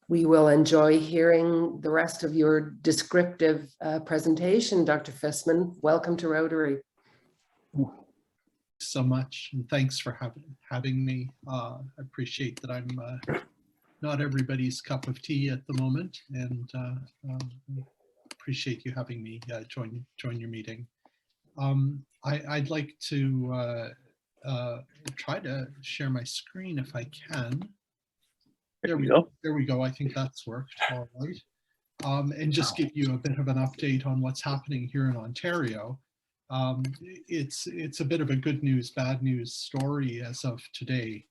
we will enjoy hearing the rest of your descriptive presentation, Dr. Fisman. Welcome to Rotary. So much, and thanks for having me. I appreciate that I'm not everybody's cup of tea at the moment, and appreciate you having me join your meeting. I'd like to try to share my screen if I can. There we go. There we go. I think that's worked all right. And just give you a bit of an update on what's happening here in Ontario. It's a bit of a good news, bad news story as of today.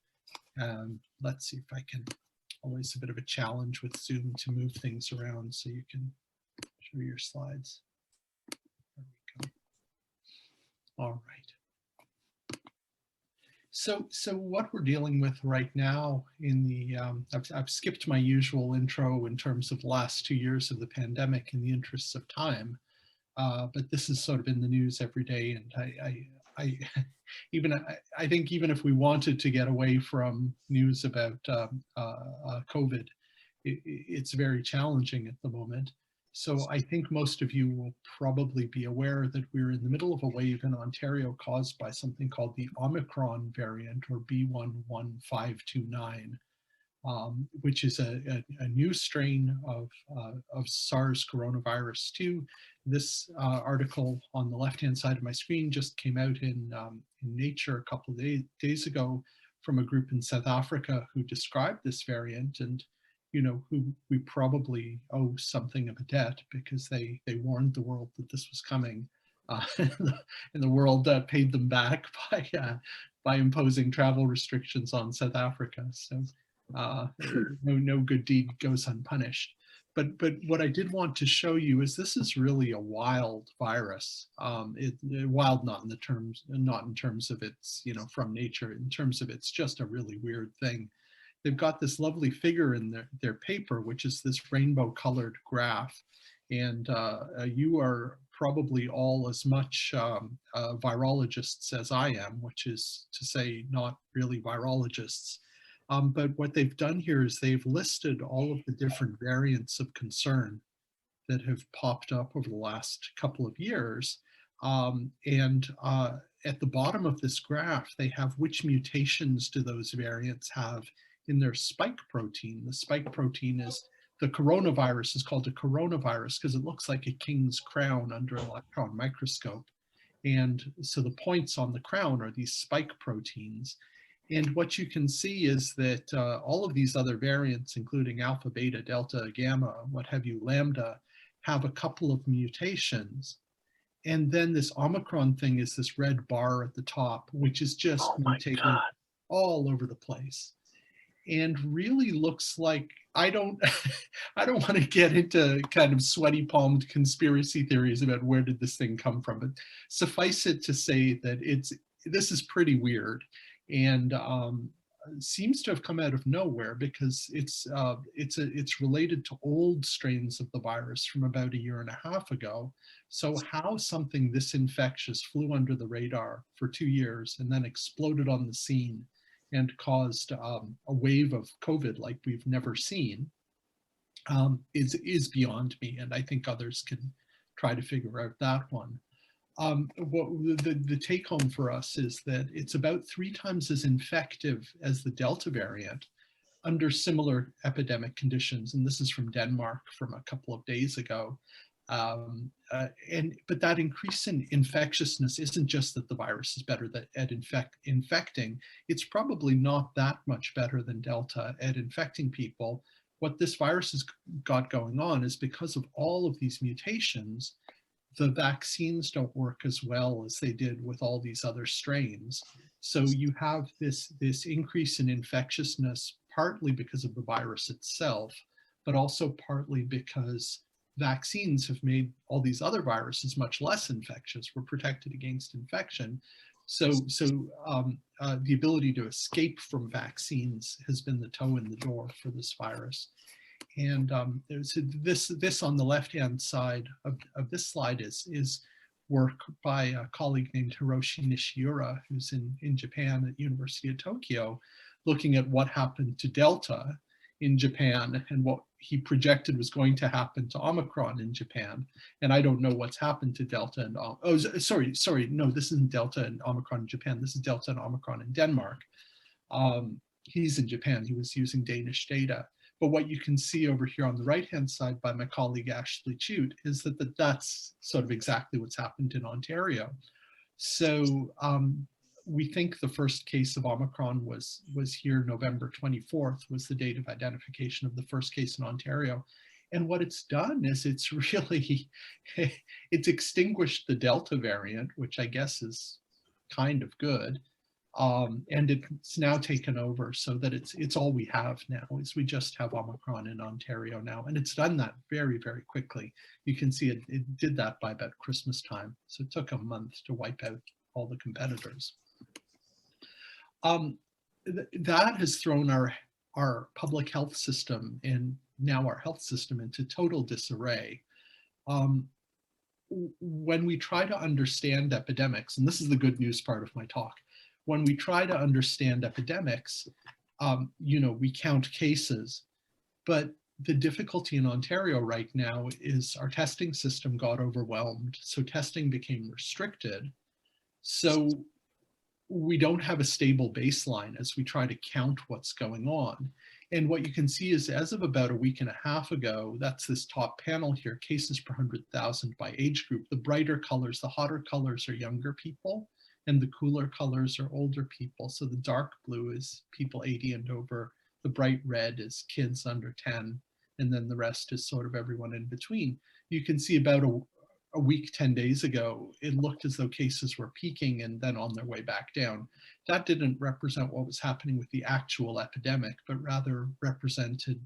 Let's see if I can, always a bit of a challenge with Zoom to move things around so you can show your slides. There we go. All right. So what we're dealing with right now in the, I've skipped my usual intro in terms of the last 2 years of the pandemic in the interests of time. But this is sort of in the news every day, and I think even if we wanted to get away from news about COVID, it's very challenging at the moment. So I think most of you will probably be aware that we're in the middle of a wave in Ontario caused by something called the Omicron variant, or B.1.1.529. Which is a new strain of SARS coronavirus 2. This article on the left-hand side of my screen just came out in Nature a couple of days ago from a group in South Africa who described this variant, and who we probably owe something of a debt, because they warned the world that this was coming, and the world paid them back by imposing travel restrictions on South Africa. So. No good deed goes unpunished. But what I did want to show you is this is really a wild virus. Wild not in terms of its from nature. In terms of it's just a really weird thing. They've got this lovely figure in their paper, which is this rainbow-colored graph, and you are probably all as much virologists as I am, which is to say not really virologists. But what they've done here is they've listed all of the different variants of concern that have popped up over the last couple of years. And at the bottom of this graph, they have which mutations do those variants have in their spike protein. The spike protein is, the coronavirus is called a coronavirus because it looks like a king's crown under an electron microscope. And so the points on the crown are these spike proteins. And what you can see is that all of these other variants, including alpha, beta, delta, gamma, what have you, lambda, have a couple of mutations. And then this Omicron thing is this red bar at the top, which is just mutated all over the place. And really looks like, I don't want to get into kind of sweaty palmed conspiracy theories about where did this thing come from, but suffice it to say that this is pretty weird. And seems to have come out of nowhere, because it's related to old strains of the virus from about 1.5 years ago. So how something this infectious flew under the radar for 2 years and then exploded on the scene and caused a wave of COVID like we've never seen is beyond me, and I think others can try to figure out that one. The take home for us is that it's about 3 times as infective as the Delta variant under similar epidemic conditions. And this is from Denmark from a couple of days ago. But that increase in infectiousness isn't just that the virus is better at infecting. It's probably not that much better than Delta at infecting people. What this virus has got going on is, because of all of these mutations, the vaccines don't work as well as they did with all these other strains. So you have this increase in infectiousness, partly because of the virus itself, but also partly because vaccines have made all these other viruses much less infectious. We're protected against infection. So the ability to escape from vaccines has been the toe in the door for this virus. And this on the left-hand side of this slide is work by a colleague named Hiroshi Nishiura, who's in Japan at University of Tokyo. looking at what happened to Delta in Japan and what he projected was going to happen to Omicron in Japan. And I don't know what's happened to Delta and, oh, sorry, no, this isn't Delta and Omicron in Japan. This is Delta and Omicron in Denmark. He's in Japan, he was using Danish data. But what you can see over here on the right-hand side by my colleague Ashley Chute is that that's sort of exactly what's happened in Ontario. So we think the first case of Omicron was here November 24th, was the date of identification of the first case in Ontario. And what it's done is it's really, it's extinguished the Delta variant, which I guess is kind of good. And it's now taken over so that it's all we have now is we just have Omicron in Ontario now. And it's done that very, very quickly. You can see it did that by about Christmas time. So it took a month to wipe out all the competitors. That has thrown our public health system and now our health system into total disarray. When we try to understand epidemics, and this is the good news part of my talk, when we try to understand epidemics, we count cases, but the difficulty in Ontario right now is our testing system got overwhelmed. So testing became restricted. So we don't have a stable baseline as we try to count what's going on. And what you can see is as of about a week and a half ago, that's this top panel here, cases per 100,000 by age group. The brighter colors, the hotter colors are younger people, and the cooler colors are older people. So the dark blue is people 80 and over, the bright red is kids under 10, and then the rest is sort of everyone in between. You can see about a week, 10 days ago, it looked as though cases were peaking and then on their way back down. That didn't represent what was happening with the actual epidemic, but rather represented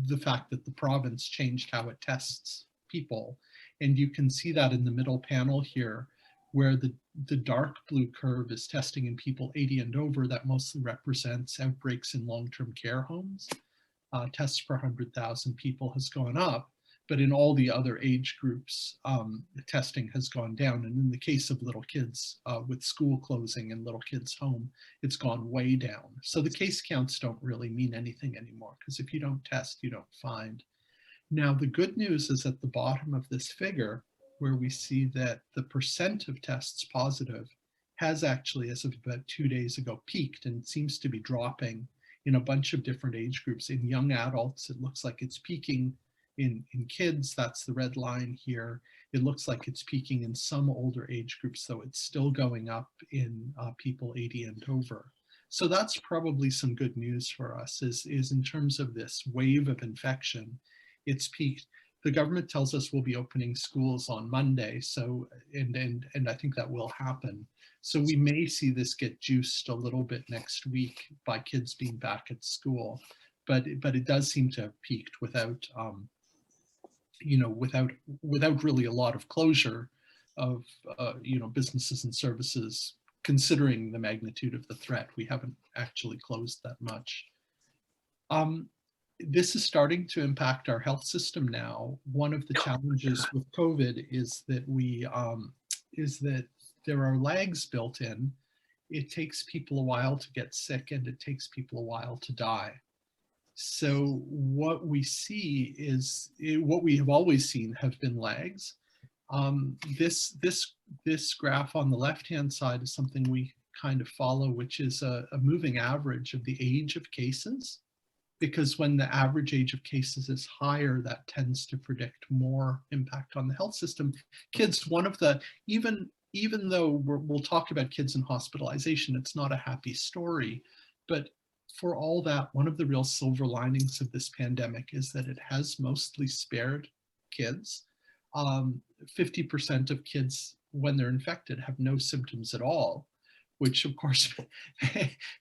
the fact that the province changed how it tests people. And you can see that in the middle panel here, where the dark blue curve is testing in people 80 and over. That mostly represents outbreaks in long-term care homes. Tests per 100,000 people has gone up, but in all the other age groups, the testing has gone down. And in the case of little kids with school closing and little kids home, it's gone way down. So the case counts don't really mean anything anymore, because if you don't test, you don't find. Now, the good news is at the bottom of this figure, where we see that the percent of tests positive has actually, as of about 2 days ago, peaked and seems to be dropping in a bunch of different age groups. In young adults, it looks like it's peaking. In kids, that's the red line here. It looks like it's peaking in some older age groups, though it's still going up in people 80 and over. So that's probably some good news for us, is in terms of this wave of infection, it's peaked. The government tells us we'll be opening schools on Monday, so and I think that will happen. So we may see this get juiced a little bit next week by kids being back at school, but it does seem to have peaked without without really a lot of closure of businesses and services. Considering the magnitude of the threat, we haven't actually closed that much. This is starting to impact our health system now. One of the challenges with COVID is that there are lags built in. It takes people a while to get sick, and it takes people a while to die. So what we see is what we have always seen have been lags. This graph on the left-hand side is something we kind of follow, which is a moving average of the age of cases. Because when the average age of cases is higher, that tends to predict more impact on the health system. Kids, one of the, even though we'll talk about kids in hospitalization, it's not a happy story, but for all that, one of the real silver linings of this pandemic is that it has mostly spared kids. 50% of kids, when they're infected, have no symptoms at all, which of course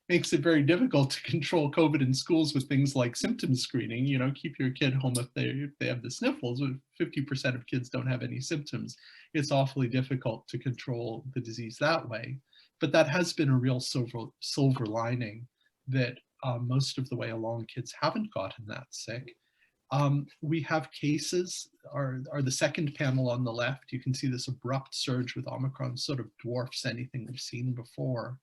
makes it very difficult to control COVID in schools with things like symptom screening. Keep your kid home if they have the sniffles. 50% of kids don't have any symptoms. It's awfully difficult to control the disease that way. But that has been a real silver lining, that most of the way along kids haven't gotten that sick. We have cases, are the second panel on the left. You can see this abrupt surge with Omicron sort of dwarfs anything we've seen before.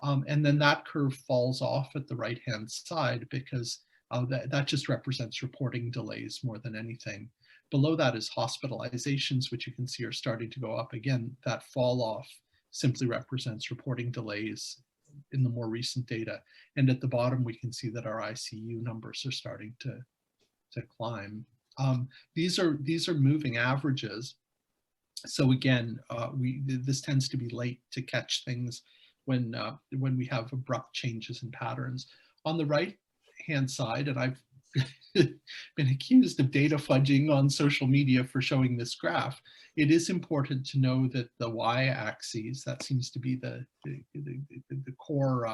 And then that curve falls off at the right-hand side because that just represents reporting delays more than anything. Below that is hospitalizations, which you can see are starting to go up again. That fall off simply represents reporting delays in the more recent data. And at the bottom, we can see that our ICU numbers are starting to climb. These are moving averages. So again, this tends to be late to catch things when we have abrupt changes in patterns. On the right-hand side, and I've been accused of data fudging on social media for showing this graph, it is important to know that the y-axis, that seems to be the core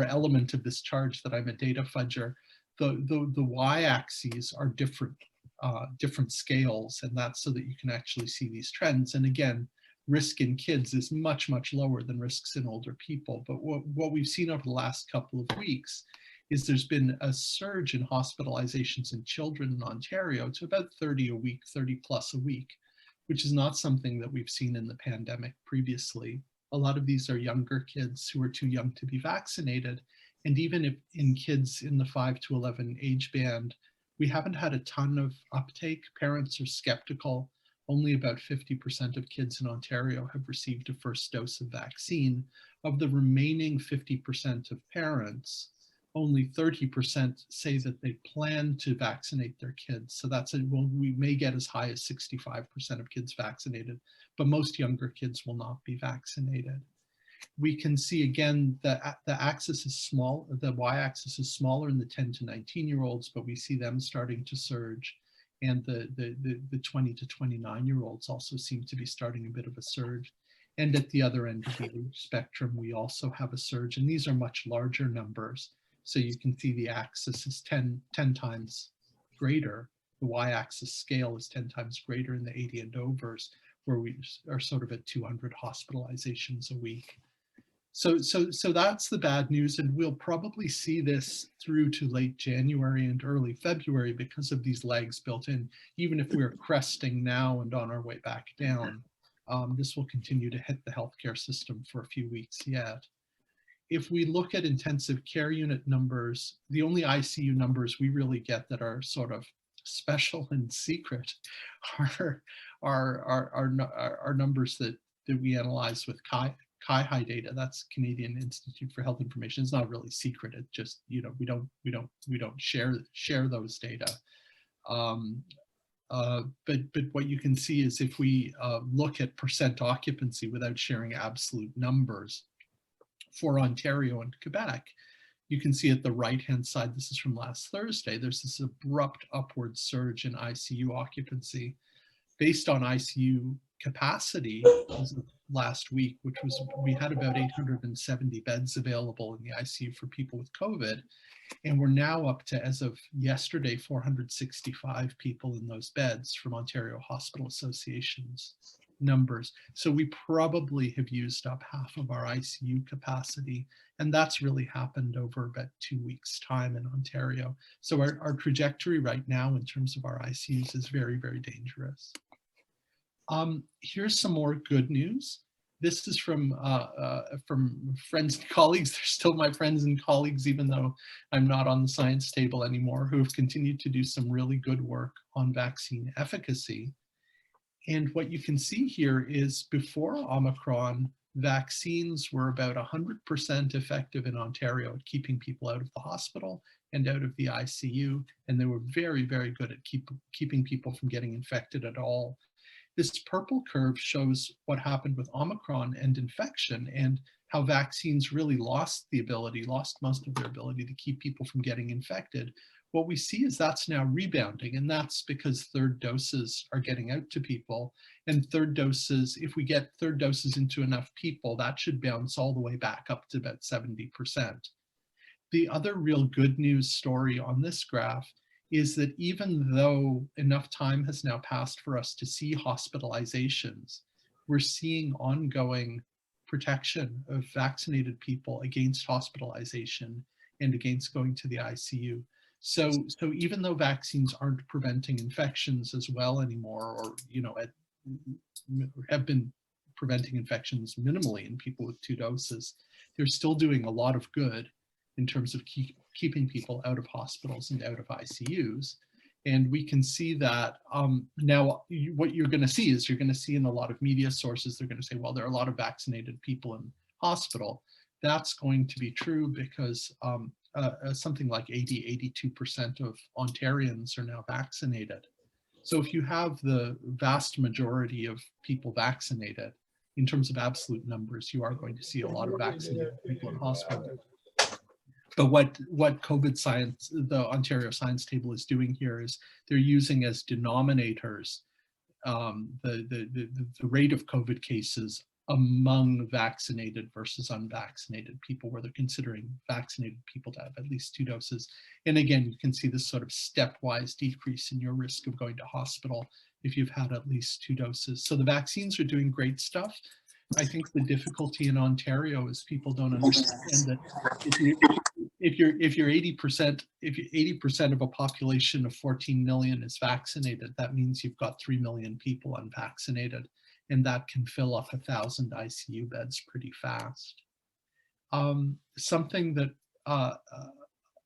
element of this charge that I'm a data fudger. The y-axes are different scales, and that's so that you can actually see these trends. And again, risk in kids is much, much lower than risks in older people. But what we've seen over the last couple of weeks is there's been a surge in hospitalizations in children in Ontario to about 30 a week, 30 plus a week, which is not something that we've seen in the pandemic previously. A lot of these are younger kids who are too young to be vaccinated. And even if in kids in the 5 to 11 age band, we haven't had a ton of uptake. Parents are skeptical. Only about 50% of kids in Ontario have received a first dose of vaccine. Of the remaining 50% of parents, only 30% say that they plan to vaccinate their kids. So we may get as high as 65% of kids vaccinated, but most younger kids will not be vaccinated. We can see again that the axis is small, the y-axis is smaller in the 10 to 19-year-olds, but we see them starting to surge. And the 20 to 29-year-olds also seem to be starting a bit of a surge. And at the other end of the age spectrum, we also have a surge, and these are much larger numbers. So you can see the axis is 10 times greater. The y-axis scale is 10 times greater in the 80 and overs, where we are sort of at 200 hospitalizations a week. So that's the bad news, and we'll probably see this through to late January and early February because of these lags built in. Even if we're cresting now and on our way back down, this will continue to hit the healthcare system for a few weeks yet. If we look at intensive care unit numbers, the only ICU numbers we really get that are sort of special and secret are numbers that we analyze with CIHI data. That's Canadian Institute for Health Information. It's not really secret. It just, we don't share those data. But what you can see is if we look at percent occupancy without sharing absolute numbers for Ontario and Quebec, you can see at the right-hand side, this is from last Thursday, there's this abrupt upward surge in ICU occupancy based on ICU capacity as of last week, which was, we had about 870 beds available in the ICU for people with COVID. And we're now up to, as of yesterday, 465 people in those beds from Ontario Hospital Association's numbers. So we probably have used up half of our ICU capacity. And that's really happened over about 2 weeks' time in Ontario. So our trajectory right now in terms of our ICUs is very, very dangerous. Here's some more good news. This is from friends and colleagues. They're still my friends and colleagues, even though I'm not on the science table anymore, who have continued to do some really good work on vaccine efficacy. And what you can see here is before Omicron, vaccines were about 100% effective in Ontario at keeping people out of the hospital and out of the ICU. And they were very, very good at keeping people from getting infected at all. This purple curve shows what happened with Omicron and infection and how vaccines really lost most of their ability to keep people from getting infected. What we see is that's now rebounding, and that's because third doses are getting out to people. And third doses, if we get third doses into enough people, that should bounce all the way back up to about 70%. The other real good news story on this graph is that even though enough time has now passed for us to see hospitalizations, we're seeing ongoing protection of vaccinated people against hospitalization and against going to the ICU. So even though vaccines aren't preventing infections as well anymore, or have been preventing infections minimally in people with 2 doses, they're still doing a lot of good in terms of keeping people out of hospitals and out of ICUs. And we can see that now what you're going to see is you're going to see in a lot of media sources, they're going to say, well, there are a lot of vaccinated people in hospital. That's going to be true because something like 82% of Ontarians are now vaccinated. So if you have the vast majority of people vaccinated, in terms of absolute numbers, you are going to see a lot of vaccinated people in hospital. But what COVID science, the Ontario Science Table is doing here is they're using as denominators the rate of COVID cases among vaccinated versus unvaccinated people, where they're considering vaccinated people to have at least 2 doses. And again, you can see this sort of stepwise decrease in your risk of going to hospital if you've had at least 2 doses. So the vaccines are doing great stuff. I think the difficulty in Ontario is people don't understand that if you're 80% of a population of 14 million is vaccinated, that means you've got 3 million people unvaccinated, and that can fill up 1,000 ICU beds pretty fast. Something that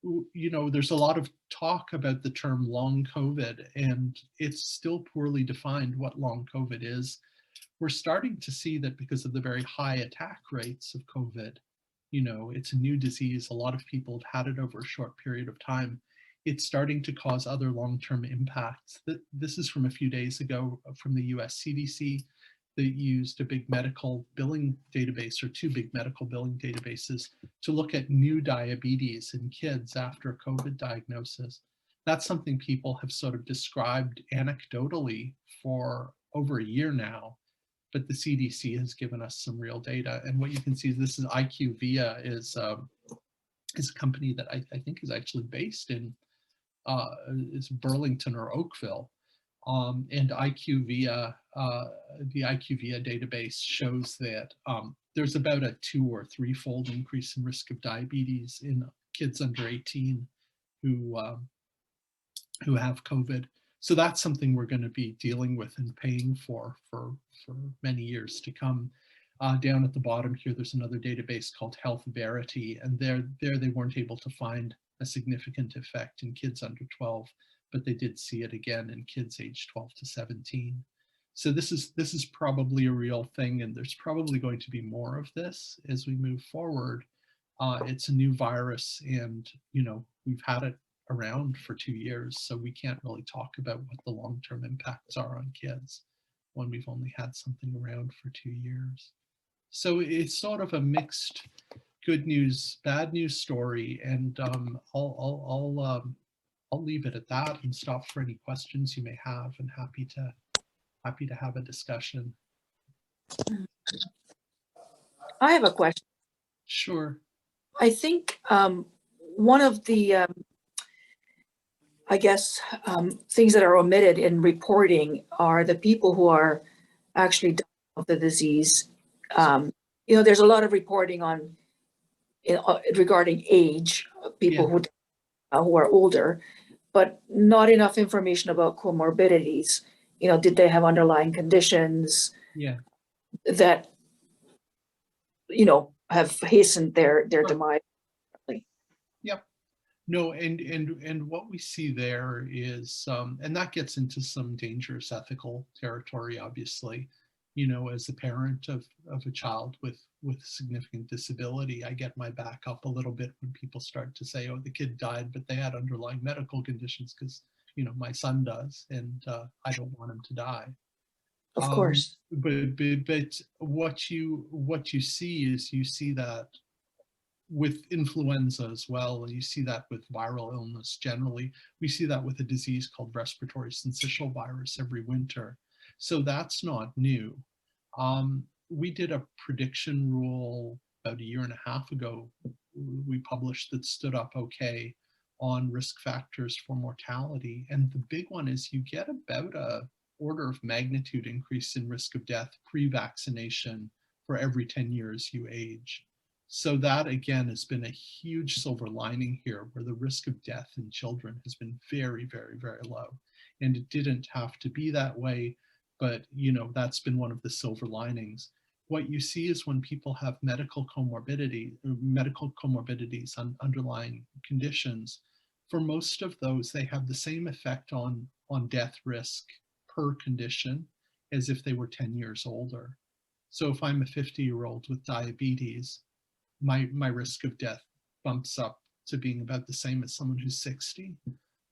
there's a lot of talk about the term long COVID, and it's still poorly defined what long COVID is. We're starting to see that because of the very high attack rates of COVID, it's a new disease. A lot of people have had it over a short period of time. It's starting to cause other long-term impacts. This is from a few days ago from the US CDC. They used a big medical billing database, or 2 big medical billing databases, to look at new diabetes in kids after a COVID diagnosis. That's something people have sort of described anecdotally for over a year now, but the CDC has given us some real data. And what you can see is this is IQVIA is a company that I think is actually based in is Burlington or Oakville. And IQVIA, the IQVIA database shows that there's about a 2- or 3-fold increase in risk of diabetes in kids under 18 who have COVID. So that's something we're going to be dealing with and paying for many years to come. Down at the bottom here, there's another database called Health Verity, and there they weren't able to find a significant effect in kids under 12, but they did see it again in kids aged 12 to 17. So this is probably a real thing, and there's probably going to be more of this as we move forward. It's a new virus, and we've had it around for 2 years, so we can't really talk about what the long-term impacts are on kids when we've only had something around for 2 years. So it's sort of a mixed good news, bad news story, and I'll leave it at that and stop for any questions you may have, and happy to have a discussion. I have a question. Sure. I think one of the things that are omitted in reporting are the people who are actually dying of the disease. There's a lot of reporting on regarding age, people who are older, but not enough information about comorbidities. Did they have underlying conditions that have hastened their demise? Yep. No, and what we see there is, and that gets into some dangerous ethical territory, obviously. As a parent of a child with significant disability, I get my back up a little bit when people start to say, oh, the kid died, but they had underlying medical conditions, because, my son does, and I don't want him to die. Of course. But what you see is, you see that with influenza as well, and you see that with viral illness generally. We see that with a disease called respiratory syncytial virus every winter. So that's not new. We did a prediction rule about 1.5 years ago. We published that stood up okay on risk factors for mortality. And the big one is you get about a order of magnitude increase in risk of death pre-vaccination for every 10 years you age. So that, again, has been a huge silver lining here, where the risk of death in children has been very, very, very low. And it didn't have to be that way, but that's been one of the silver linings. what you see is when people have medical comorbidities, underlying conditions, for most of those, they have the same effect on death risk per condition as if they were 10 years older. So if I'm a 50-year-old with diabetes, my risk of death bumps up to being about the same as someone who's 60.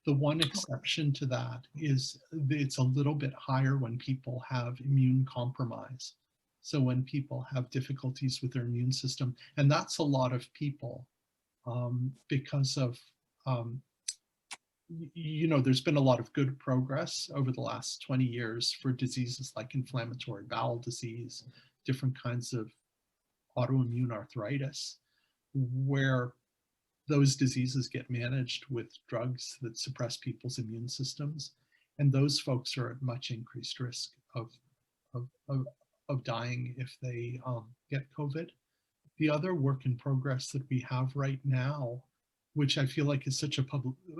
The one exception to that is it's a little bit higher when people have immune compromise. So when people have difficulties with their immune system, and that's a lot of people because of, there's been a lot of good progress over the last 20 years for diseases like inflammatory bowel disease, different kinds of autoimmune arthritis, where those diseases get managed with drugs that suppress people's immune systems. And those folks are at much increased risk of dying if they get COVID. The other work in progress that we have right now, which I feel like is such a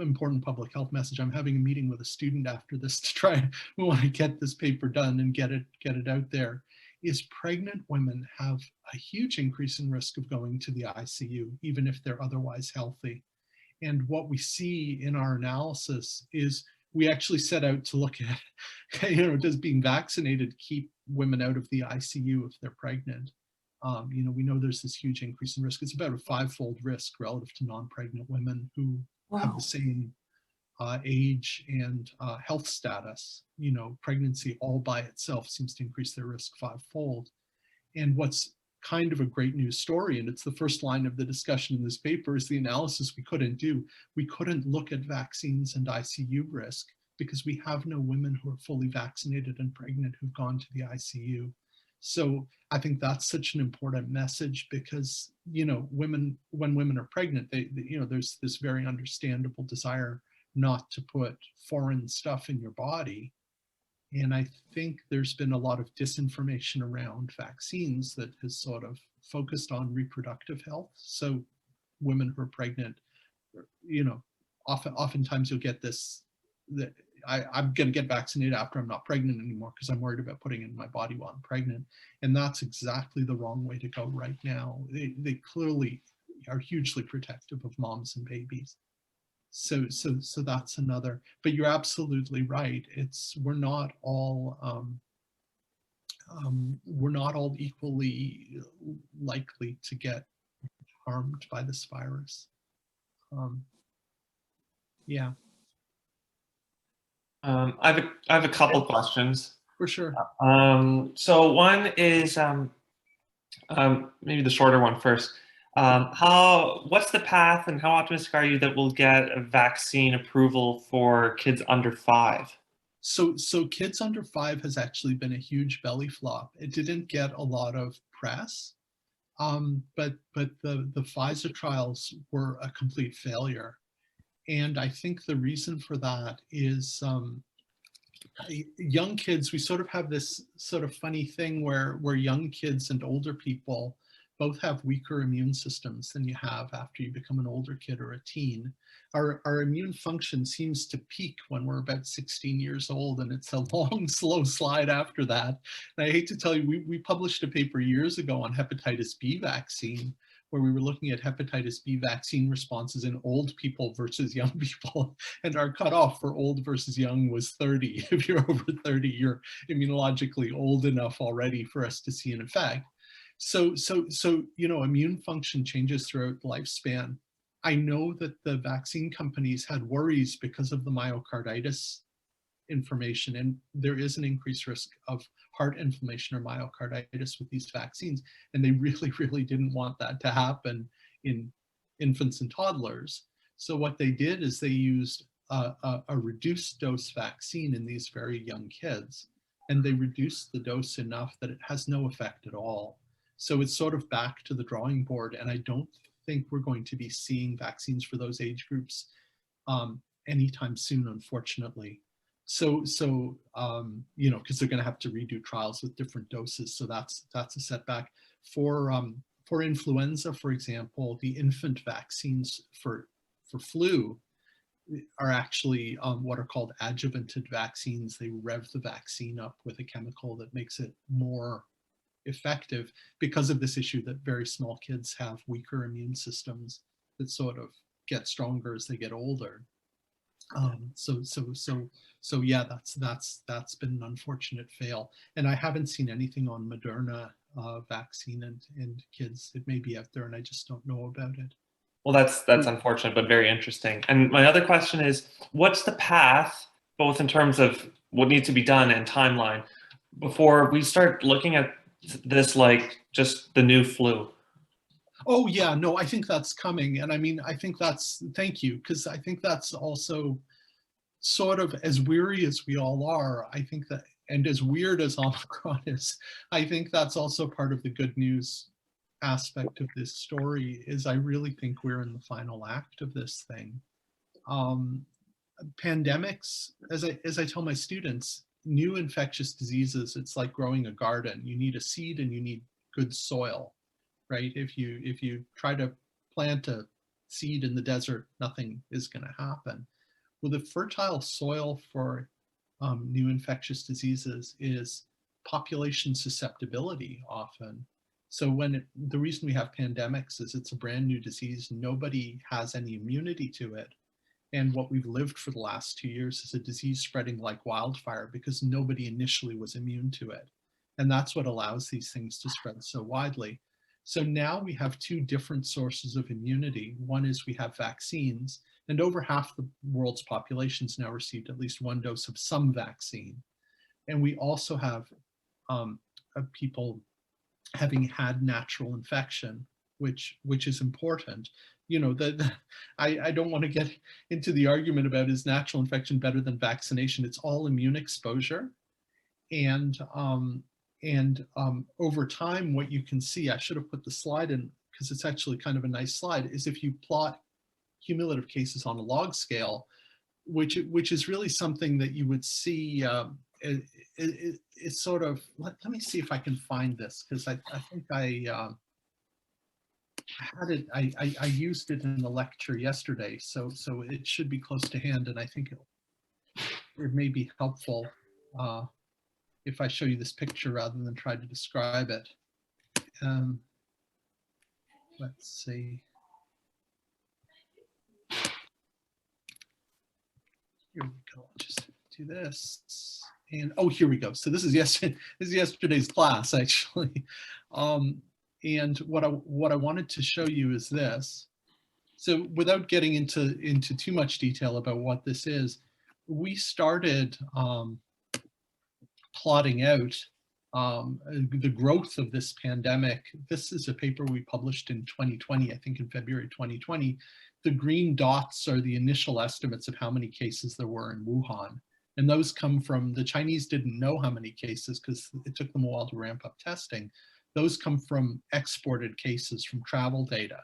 important public health message. I'm having a meeting with a student after this to try, we want to get this paper done and get it out there, is pregnant women have a huge increase in risk of going to the ICU, even if they're otherwise healthy. And what we see in our analysis is we actually set out to look at, does being vaccinated keep women out of the ICU if they're pregnant? We know there's this huge increase in risk. It's about a 5-fold risk relative to non-pregnant women who have the same age and health status. Pregnancy all by itself seems to increase their risk 5-fold. And what's kind of a great news story, and it's the first line of the discussion in this paper, is the analysis we couldn't do. We couldn't look at vaccines and ICU risk because we have no women who are fully vaccinated and pregnant who've gone to the ICU. So I think that's such an important message because, when women are pregnant, there's this very understandable desire not to put foreign stuff in your body. And I think there's been a lot of disinformation around vaccines that has sort of focused on reproductive health. So women who are pregnant, oftentimes you'll get this, that I'm going to get vaccinated after I'm not pregnant anymore because I'm worried about putting it in my body while I'm pregnant. And that's exactly the wrong way to go right now. They clearly are hugely protective of moms and babies. So that's another, but you're absolutely right. We're not all equally likely to get harmed by this virus. Yeah. I have a couple questions. For sure. So one is maybe the shorter one first. What's the path and how optimistic are you that we'll get a vaccine approval for kids under 5? So kids under 5 has actually been a huge belly flop. It didn't get a lot of press, but the Pfizer trials were a complete failure. And I think the reason for that is young kids, we sort of have this sort of funny thing where young kids and older people both have weaker immune systems than you have after you become an older kid or a teen. Our immune function seems to peak when we're about 16 years old, and it's a long, slow slide after that. And I hate to tell you, we published a paper years ago on hepatitis B vaccine, where we were looking at hepatitis B vaccine responses in old people versus young people. And our cutoff for old versus young was 30. If you're over 30, you're immunologically old enough already for us to see an effect. So immune function changes throughout the lifespan. I know that the vaccine companies had worries because of the myocarditis information, and there is an increased risk of heart inflammation or myocarditis with these vaccines, and they really, really didn't want that to happen in infants and toddlers. So what they did is they used a reduced dose vaccine in these very young kids, and they reduced the dose enough that it has no effect at all. So it's sort of back to the drawing board, and I don't think we're going to be seeing vaccines for those age groups anytime soon, unfortunately. So because they're going to have to redo trials with different doses, so that's a setback. For influenza, for example, the infant vaccines for flu are actually what are called adjuvanted vaccines. They rev the vaccine up with a chemical that makes it more effective because of this issue that very small kids have weaker immune systems that sort of get stronger as they get older. So yeah, that's been an unfortunate fail. And I haven't seen anything on Moderna vaccine and kids. It may be out there and I just don't know about it. Well, that's unfortunate, but very interesting. And my other question is, what's the path, both in terms of what needs to be done and timeline, before we start looking at this like just the new flu? Oh yeah, no, I think that's coming. And I mean, I think that's, thank you, because I think that's also sort of, as weary as we all are, I think that, and as weird as Omicron is, I think that's also part of the good news aspect of this story, is I really think we're in the final act of this thing. Pandemics, as I tell my students, new infectious diseases, it's like growing a garden. You need a seed and you need good soil, right? If you try to plant a seed in the desert, nothing is going to happen. Well, the fertile soil for new infectious diseases is population susceptibility often. So the reason we have pandemics is it's a brand new disease. Nobody has any immunity to it. And what we've lived for the last 2 years is a disease spreading like wildfire because nobody initially was immune to it. And that's what allows these things to spread so widely. So now we have two different sources of immunity. One is we have vaccines, and over half the world's population has now received at least one dose of some vaccine. And we also have people having had natural infection, which is important. You know, I don't want to get into the argument about is natural infection better than vaccination. It's all immune exposure. And over time, what you can see, I should have put the slide in because it's actually kind of a nice slide, is if you plot cumulative cases on a log scale, which is really something that you would see. It's sort of, let me see if I can find this, because I think I had it, I used it in the lecture yesterday, so it should be close to hand, and I think it may be helpful if I show you this picture rather than try to describe it. Let's see. Here we go. I'll just do this. And oh, here we go. So this is yesterday's class, actually. And what I wanted to show you is this. So without getting into too much detail about what this is, we started plotting out the growth of this pandemic. This is a paper we published in 2020, I think in February 2020. The green dots are the initial estimates of how many cases there were in Wuhan. And those come from, the Chinese didn't know how many cases because it took them a while to ramp up testing. Those come from exported cases from travel data.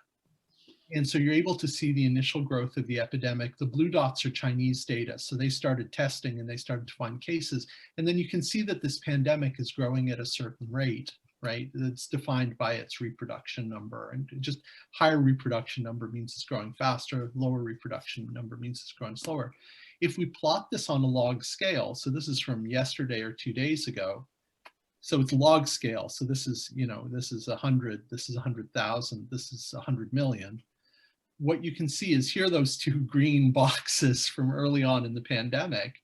And so you're able to see the initial growth of the epidemic. The blue dots are Chinese data. So they started testing and they started to find cases. And then you can see that this pandemic is growing at a certain rate, right? It's defined by its reproduction number. And just higher reproduction number means it's growing faster. Lower reproduction number means it's growing slower. If we plot this on a log scale, so this is from yesterday or 2 days ago, so it's log scale. So this is, you know, this is 100, this is 100,000, this is 100 million. What you can see is here are those two green boxes from early on in the pandemic.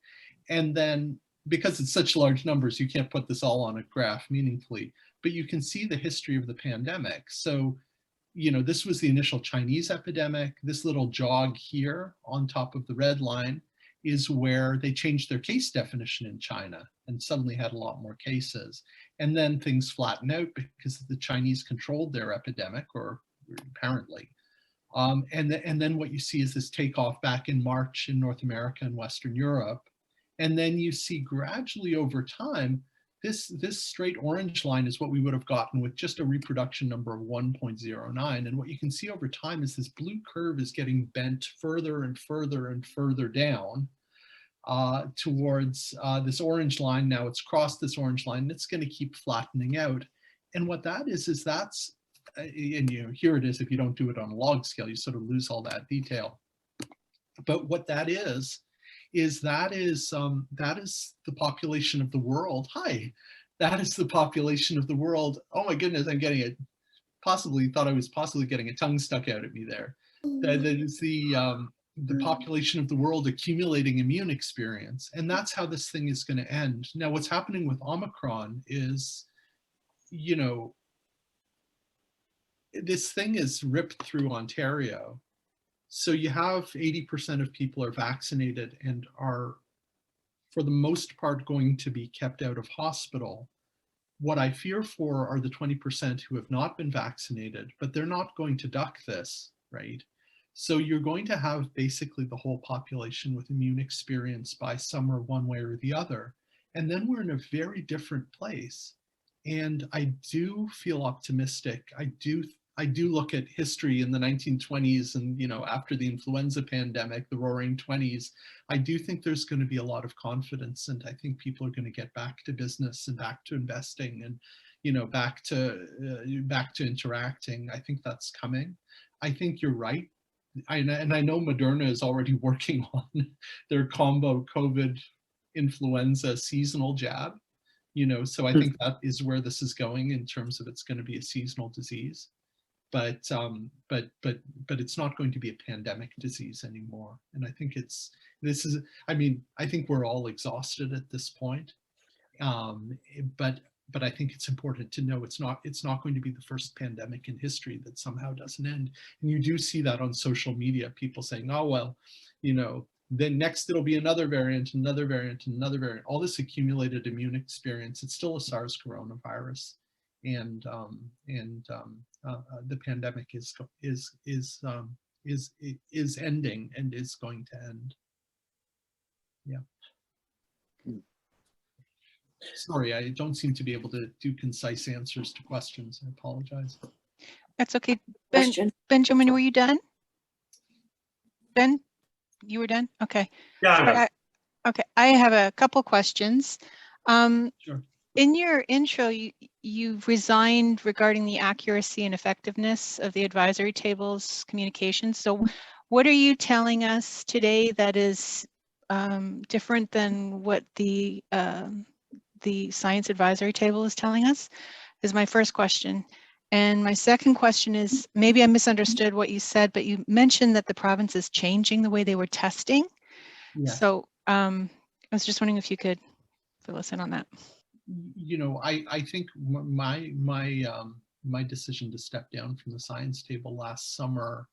And then because it's such large numbers, you can't put this all on a graph meaningfully, but you can see the history of the pandemic. So, you know, this was the initial Chinese epidemic. This little jog here on top of the red line is where they changed their case definition in China and suddenly had a lot more cases. And then things flatten out because the Chinese controlled their epidemic, or apparently. And then what you see is this takeoff back in March in North America and Western Europe. And then you see gradually over time, this straight orange line is what we would have gotten with just a reproduction number of 1.09. And what you can see over time is this blue curve is getting bent further and further and further down towards this orange line. Now it's crossed this orange line and it's going to keep flattening out. And what that is that's, and you know, here it is, if you don't do it on a log scale, you sort of lose all that detail. But what that is the population of the world. Hi, that is the population of the world. Oh my goodness, I'm getting it. Thought I was possibly getting a tongue stuck out at me there. That is the population of the world accumulating immune experience. And that's how this thing is going to end. Now, what's happening with Omicron is, you know, this thing is ripped through Ontario. So you have 80% of people are vaccinated and are, for the most part, going to be kept out of hospital. What I fear for are the 20% who have not been vaccinated, but they're not going to duck this, right? So you're going to have basically the whole population with immune experience by summer one way or the other. And then we're in a very different place. And I do feel optimistic. I do look at history in the 1920s and, you know, after the influenza pandemic, the roaring 20s, I do think there's going to be a lot of confidence, and I think people are going to get back to business and back to investing and, you know, back to interacting. I think that's coming. I think you're right. And I know Moderna is already working on their combo COVID influenza seasonal jab, you know, so I think that is where this is going in terms of it's going to be a seasonal disease. But it's not going to be a pandemic disease anymore. And I think I think we're all exhausted at this point. But I think it's important to know it's not going to be the first pandemic in history that somehow doesn't end. And you do see that on social media, people saying, oh, well, you know, then next it'll be another variant, another variant, another variant, all this accumulated immune experience. It's still a SARS coronavirus. And the pandemic is ending and is going to end. Yeah. Sorry, I don't seem to be able to do concise answers to questions. I apologize. That's okay. Question. Benjamin, were you done? Ben, you were done? Okay. Yeah. Sorry, okay, I have a couple questions. Sure. In your intro, you've resigned regarding the accuracy and effectiveness of the advisory table's communication. So what are you telling us today that is different than what the science advisory table is telling us, is my first question. And my second question is, maybe I misunderstood what you said, but you mentioned that the province is changing the way they were testing. Yes. So I was just wondering if you could fill us in on that. You know, I think my decision to step down from the science table last summer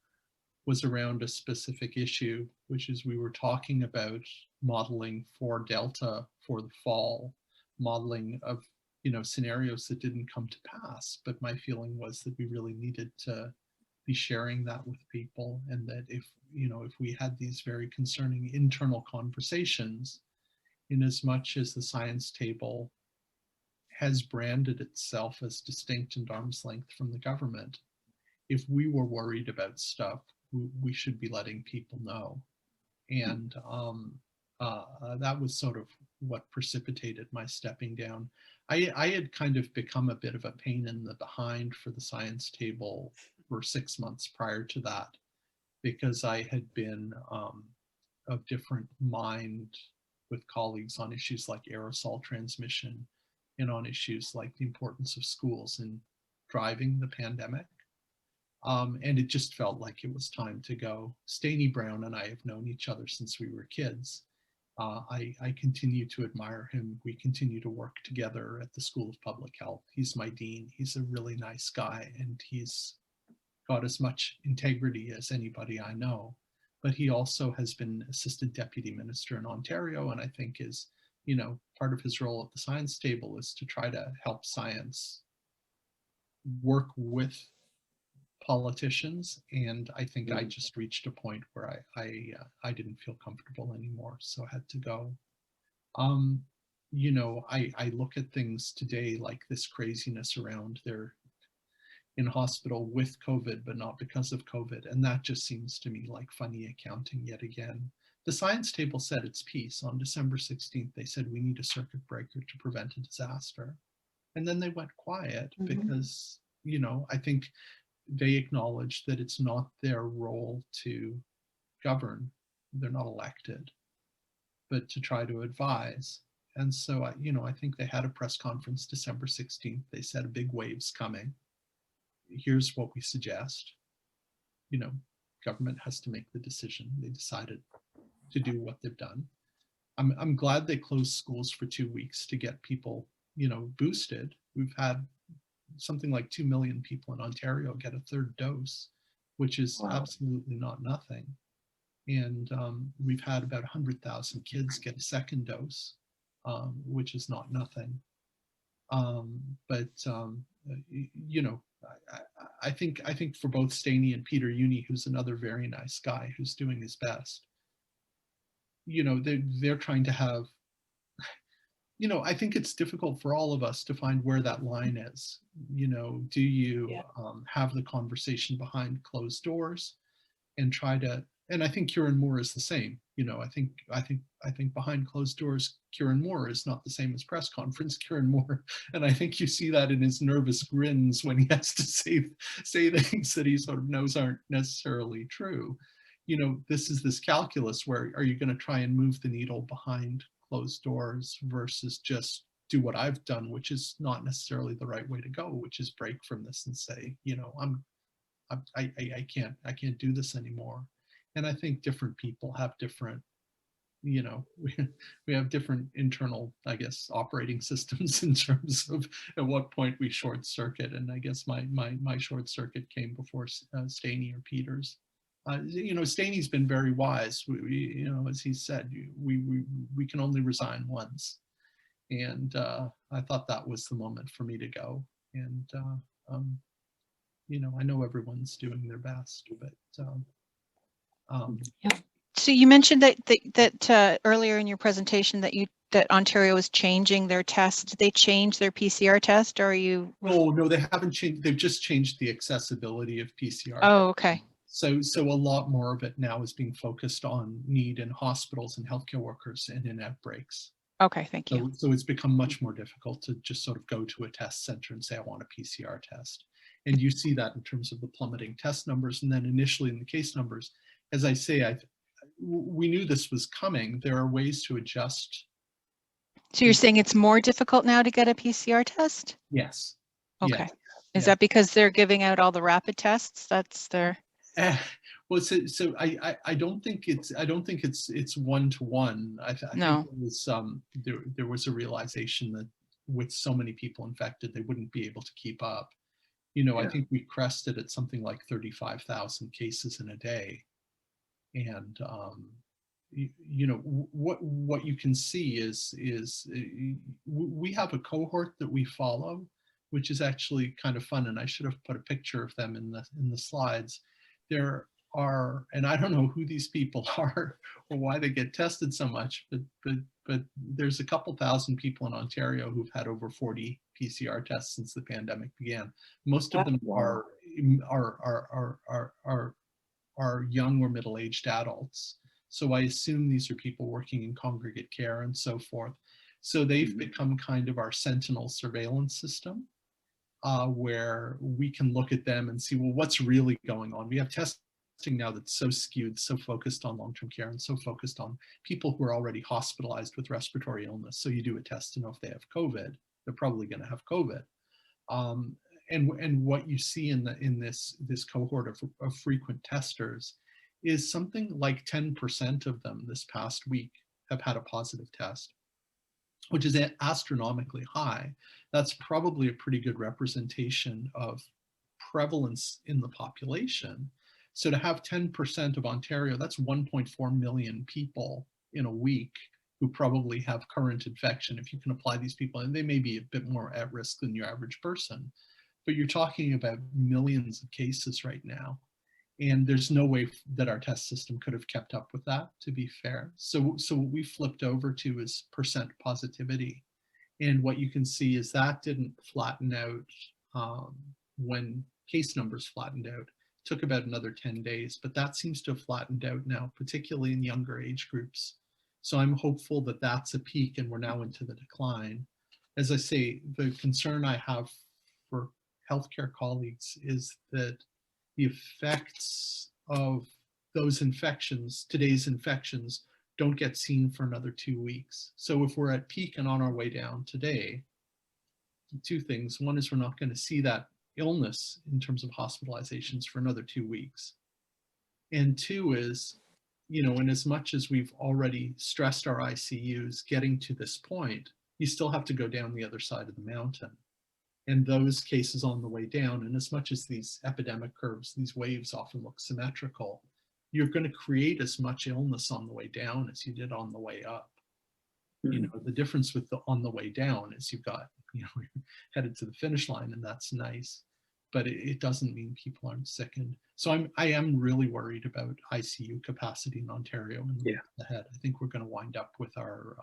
was around a specific issue, which is we were talking about modeling for Delta for the fall, modeling of, you know, scenarios that didn't come to pass. But my feeling was that we really needed to be sharing that with people, and that if we had these very concerning internal conversations, in as much as the science table has branded itself as distinct and arm's length from the government, if we were worried about stuff, we should be letting people know. And that was sort of what precipitated my stepping down. I had kind of become a bit of a pain in the behind for the science table for 6 months prior to that, because I had been of different mind with colleagues on issues like aerosol transmission and on issues like the importance of schools in driving the pandemic. And it just felt like it was time to go. Staney Brown and I have known each other since we were kids. I continue to admire him. We continue to work together at the School of Public Health. He's my dean. He's a really nice guy, and he's got as much integrity as anybody I know. But he also has been assistant deputy minister in Ontario, and I think is, you know, part of his role at the science table is to try to help science work with politicians. And I think I just reached a point where I didn't feel comfortable anymore, so I had to go. You know, I look at things today like this craziness around they're in hospital with COVID, but not because of COVID. And that just seems to me like funny accounting yet again. The science table said its piece on December 16th. They said we need a circuit breaker to prevent a disaster. And then they went quiet because, you know, I think they acknowledge that it's not their role to govern. They're not elected, but to try to advise. And so, I think they had a press conference December 16th. They said a big wave's coming. Here's what we suggest. Government has to make the decision. They decided to do what they've done. I'm glad they closed schools for 2 weeks to get people, boosted. We've had something like 2 million people in Ontario get a third dose, which is absolutely not nothing. And we've had about 100,000 kids get a second dose, which is not nothing. I think for both Staney and Peter Uni, who's another very nice guy who's doing his best, they're trying to have, I think it's difficult for all of us to find where that line is. Do you have the conversation behind closed doors and try to, and I think Kieran Moore is the same. I think behind closed doors, Kieran Moore is not the same as press conference Kieran Moore. And I think you see that in his nervous grins when he has to say things that he sort of knows aren't necessarily true. This is this calculus where are you going to try and move the needle behind closed doors versus just do what I've done, which is not necessarily the right way to go, which is break from this and say, I can't do this anymore. And I think different people have different, we have different internal, I guess, operating systems in terms of at what point we short circuit. And I guess my short circuit came before Staney or Peters. Staney's been very wise. We as he said, we can only resign once. And I thought that was the moment for me to go. And, I know everyone's doing their best, but So you mentioned that earlier in your presentation that Ontario is changing their test. Did they change their PCR test, or are you? Oh, no, they haven't changed. They've just changed the accessibility of PCR. Oh, okay. So a lot more of it now is being focused on need in hospitals and healthcare workers and in outbreaks. Okay, thank you. So it's become much more difficult to just sort of go to a test center and say, I want a PCR test. And you see that in terms of the plummeting test numbers. And then initially in the case numbers, as I say, we knew this was coming. There are ways to adjust. So you're saying it's more difficult now to get a PCR test? Yes. Okay. Yes. Is that because they're giving out all the rapid tests? That's their. Well, so I don't think it's one-to-one. I think there was a realization that with so many people infected, they wouldn't be able to keep up. I think we crested at something like 35,000 cases in a day. And what you can see is we have a cohort that we follow, which is actually kind of fun. And I should have put a picture of them in the slides. There are, and I don't know who these people are or why they get tested so much, but there's a couple thousand people in Ontario who've had over 40 PCR tests since the pandemic began. Most of them are young or middle-aged adults. So I assume these are people working in congregate care and so forth. So they've become kind of our sentinel surveillance system, where we can look at them and see, well, what's really going on? We have testing now that's so skewed, so focused on long-term care and so focused on people who are already hospitalized with respiratory illness. So you do a test to know if they have COVID. They're probably going to have COVID. And what you see in this cohort of frequent testers is something like 10% of them this past week have had a positive test, which is astronomically high. That's probably a pretty good representation of prevalence in the population. So to have 10% of Ontario, that's 1.4 million people in a week who probably have current infection. If you can apply these people, and they may be a bit more at risk than your average person, but you're talking about millions of cases right now. And there's no way that our test system could have kept up with that, to be fair. So what we flipped over to is percent positivity. And what you can see is that didn't flatten out when case numbers flattened out. It took about another 10 days, but that seems to have flattened out now, particularly in younger age groups. So I'm hopeful that that's a peak and we're now into the decline. As I say, the concern I have for healthcare colleagues is that the effects of those infections, today's infections, don't get seen for another 2 weeks. So if we're at peak and on our way down today, two things. One is we're not going to see that illness in terms of hospitalizations for another 2 weeks. And two is, you know, in as much as we've already stressed our ICUs getting to this point, you still have to go down the other side of the mountain. And those cases on the way down, and as much as these epidemic curves, these waves often look symmetrical, you're going to create as much illness on the way down as you did on the way up. You know, the difference with the on the way down is you've got, you know, you're headed to the finish line, and that's nice, but it doesn't mean people aren't sickened. So I am really worried about ICU capacity in Ontario and ahead. I think we're going to wind up with our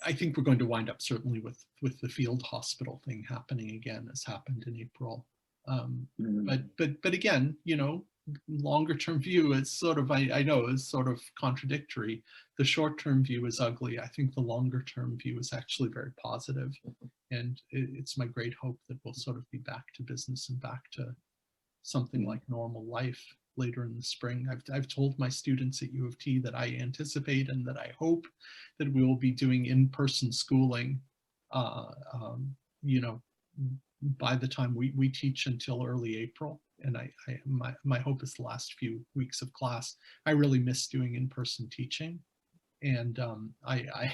I think we're going to wind up certainly with the field hospital thing happening again, as happened in April. But again, you know, longer term view is sort of, I know is sort of contradictory. The short term view is ugly. I think the longer term view is actually very positive. And it's my great hope that we'll sort of be back to business and back to something like normal life later in the spring. I've told my students at U of T that I anticipate and that I hope that we will be doing in-person schooling, you know, by the time we teach until early April. And my hope is the last few weeks of class. I really miss doing in-person teaching. And I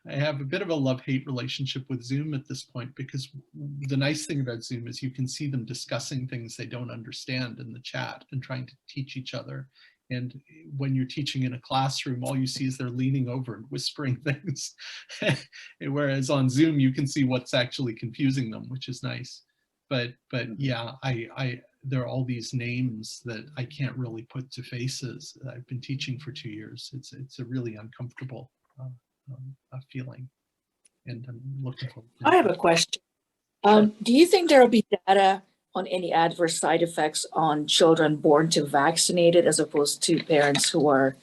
have a bit of a love-hate relationship with Zoom at this point, because the nice thing about Zoom is you can see them discussing things they don't understand in the chat and trying to teach each other. And when you're teaching in a classroom, all you see is they're leaning over and whispering things. Whereas on Zoom, you can see what's actually confusing them, which is nice. But yeah, there are all these names that I can't really put to faces. I've been teaching for 2 years. It's a really uncomfortable feeling, and I'm looking forward to it. I have a question. Do you think there will be data on any adverse side effects on children born to vaccinated as opposed to parents who are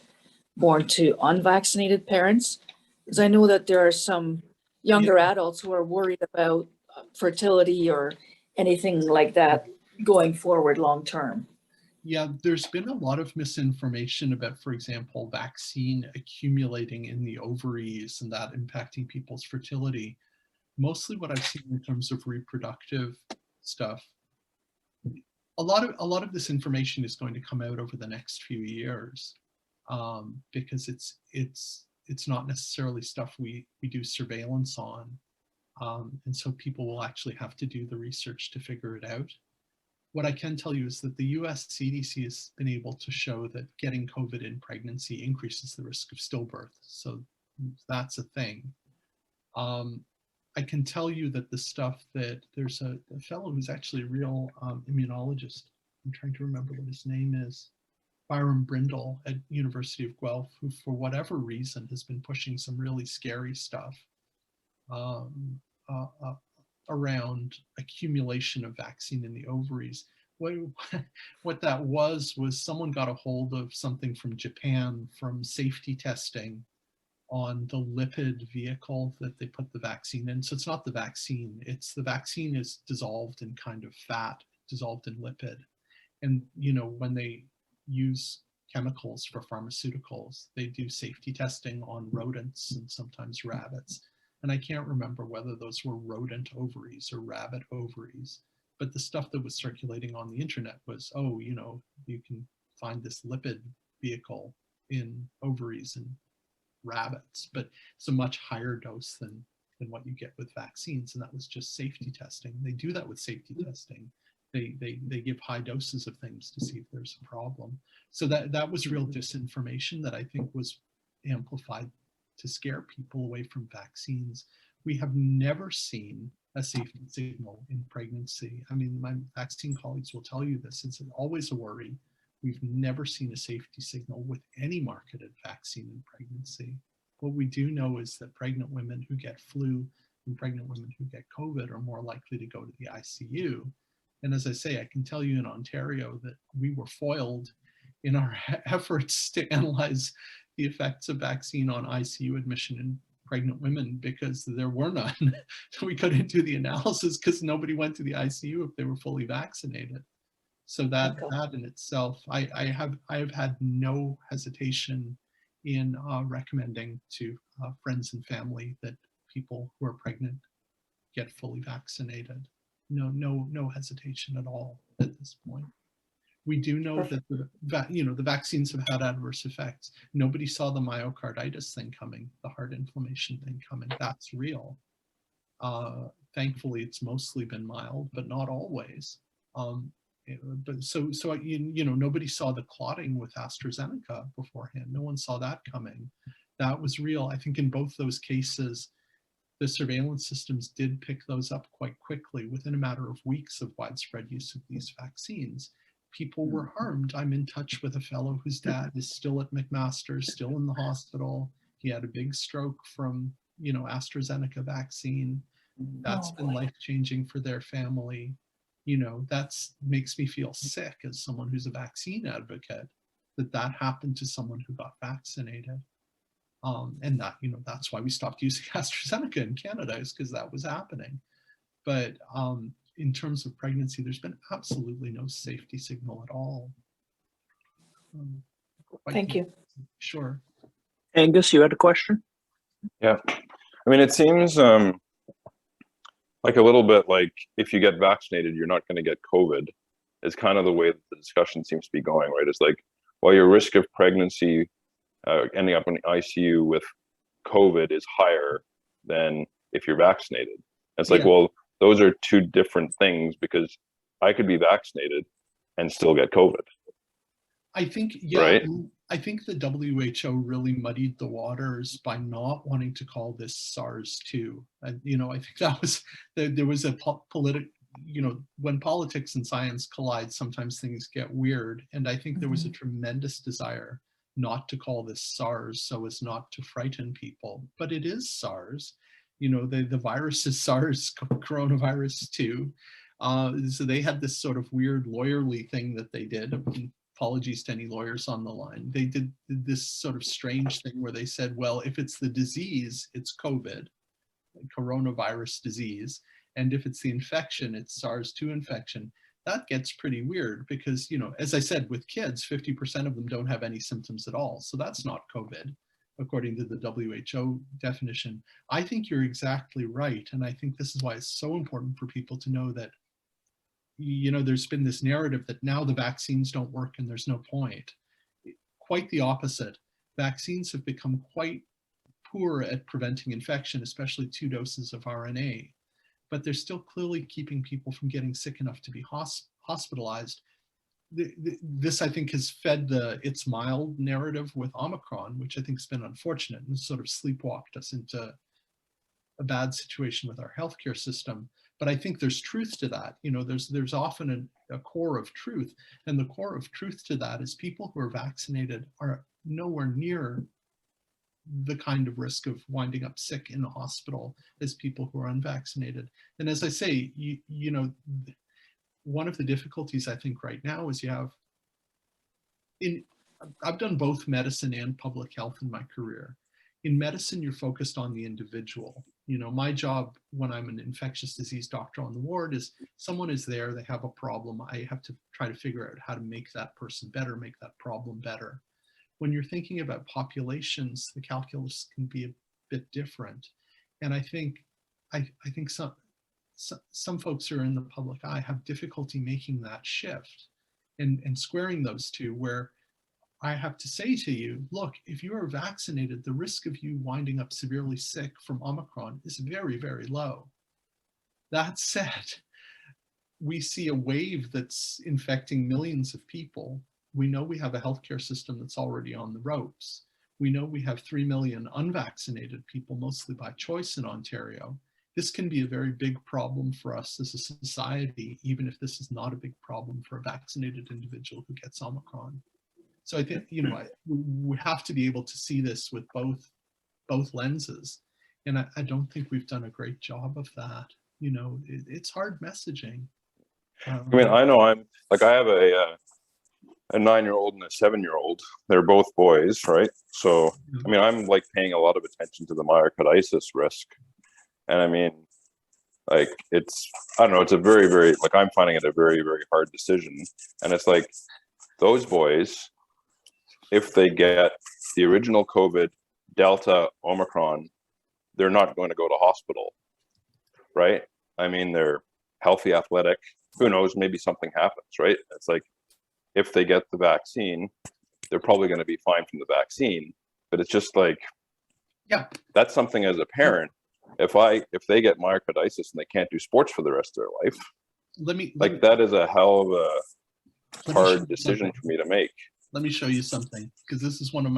born to unvaccinated parents? Because I know that there are some younger adults who are worried about fertility or anything like that going forward long term. Yeah, there's been a lot of misinformation about, for example, vaccine accumulating in the ovaries and that impacting people's fertility. Mostly what I've seen in terms of reproductive stuff, a lot of this information is going to come out over the next few years, because it's not necessarily stuff we do surveillance on. And so people will actually have to do the research to figure it out. What I can tell you is that the US CDC has been able to show that getting COVID in pregnancy increases the risk of stillbirth. So that's a thing. I can tell you that the stuff that there's a fellow who's actually a real immunologist. I'm trying to remember what his name is. Byron Brindle at University of Guelph, who for whatever reason has been pushing some really scary stuff around accumulation of vaccine in the ovaries. What that was someone got a hold of something from Japan from safety testing on the lipid vehicle that they put the vaccine in. So it's not the vaccine, it's the vaccine is dissolved in kind of fat, dissolved in lipid. And you know, when they use chemicals for pharmaceuticals, they do safety testing on rodents and sometimes rabbits. And I can't remember whether those were rodent ovaries or rabbit ovaries, but the stuff that was circulating on the internet was, oh, you know, you can find this lipid vehicle in ovaries and rabbits, but it's a much higher dose than what you get with vaccines. And that was just safety testing. They do that with safety testing. They give high doses of things to see if there's a problem. So that was real disinformation that I think was amplified to scare people away from vaccines. We have never seen a safety signal in pregnancy. I mean, my vaccine colleagues will tell you this. It's always a worry. We've never seen a safety signal with any marketed vaccine in pregnancy. What we do know is that pregnant women who get flu and pregnant women who get COVID are more likely to go to the ICU. And as I say, I can tell you in Ontario that we were foiled in our efforts to analyze the effects of vaccine on ICU admission in pregnant women because there were none. So we couldn't do the analysis because nobody went to the ICU if they were fully vaccinated. So that Okay. that in itself, I have had no hesitation in recommending to friends and family that people who are pregnant get fully vaccinated. No hesitation at all at this point. We do know that the vaccines have had adverse effects. Nobody saw the myocarditis thing coming, the heart inflammation thing coming. That's real. Thankfully, it's mostly been mild, but not always. But so nobody saw the clotting with AstraZeneca beforehand. No one saw that coming. That was real. I think in both those cases, the surveillance systems did pick those up quite quickly within a matter of weeks of widespread use of these vaccines. People were harmed. I'm in touch with a fellow whose dad is still at McMaster, still in the hospital. He had a big stroke from, AstraZeneca vaccine. That's been life-changing for their family. That's makes me feel sick as someone who's a vaccine advocate, that happened to someone who got vaccinated. And that, that's why we stopped using AstraZeneca in Canada, is because that was happening. But in terms of pregnancy, there's been absolutely no safety signal at all. Thank you. Sure. Angus, you had a question? Yeah, I mean, it seems like a little bit like if you get vaccinated, you're not going to get COVID. Is kind of the way that the discussion seems to be going, right? It's like, well, your risk of pregnancy ending up in the ICU with COVID is higher than if you're vaccinated. It's like, well, those are two different things, because I could be vaccinated and still get COVID. I think, right? I think the WHO really muddied the waters by not wanting to call this SARS-2. I think that was, there was a political, when politics and science collide, sometimes things get weird. And I think there was a tremendous desire not to call this SARS so as not to frighten people, but it is SARS. The virus is SARS coronavirus 2. So they had this sort of weird lawyerly thing that they did. Apologies to any lawyers on the line. They did this sort of strange thing where they said, well, if it's the disease, it's COVID, coronavirus disease. And if it's the infection, it's SARS-2 infection. That gets pretty weird because, as I said, with kids, 50% of them don't have any symptoms at all. So that's not COVID, according to the WHO definition. I think you're exactly right. And I think this is why it's so important for people to know that, there's been this narrative that now the vaccines don't work and there's no point. Quite the opposite. Vaccines have become quite poor at preventing infection, especially 2 doses of RNA. But they're still clearly keeping people from getting sick enough to be hospitalized. This, I think, has fed the it's mild narrative with Omicron, which I think has been unfortunate and sort of sleepwalked us into a bad situation with our healthcare system. But I think there's truth to that. There's often a core of truth. And the core of truth to that is people who are vaccinated are nowhere near the kind of risk of winding up sick in a hospital as people who are unvaccinated. And as I say, one of the difficulties I think right now is I've done both medicine and public health in my career. In medicine, you're focused on the individual. My job when I'm an infectious disease doctor on the ward is someone is there, they have a problem. I have to try to figure out how to make that person better, make that problem better. When you're thinking about populations, the calculus can be a bit different. And I think some folks who are in the public eye have difficulty making that shift and squaring those two, where I have to say to you, look, if you are vaccinated, the risk of you winding up severely sick from Omicron is very, very low. That said, we see a wave that's infecting millions of people. We know we have a healthcare system that's already on the ropes. We know we have 3 million unvaccinated people, mostly by choice in Ontario. This can be a very big problem for us as a society, even if this is not a big problem for a vaccinated individual who gets Omicron. So I think, we have to be able to see this with both lenses. And I don't think we've done a great job of that. It's hard messaging. I mean, I know I have a 9-year-old and a 7-year-old. They're both boys, right? So, I mean, I'm paying a lot of attention to the myocarditis risk. And I mean, Like it's, I don't know, it's a very, very, like I'm finding it a very, very hard decision. And it's like those boys, if they get the original COVID, Delta, Omicron, they're not going to go to hospital, right? I mean, they're healthy, athletic, who knows, maybe something happens, right? It's like, if they get the vaccine, they're probably going to be fine from the vaccine, but it's just like, Yeah. that's something as a parent, if they get myocarditis and they can't do sports for the rest of their life, that is a hell of a hard decision for me to make. Let me show you something, because this is one of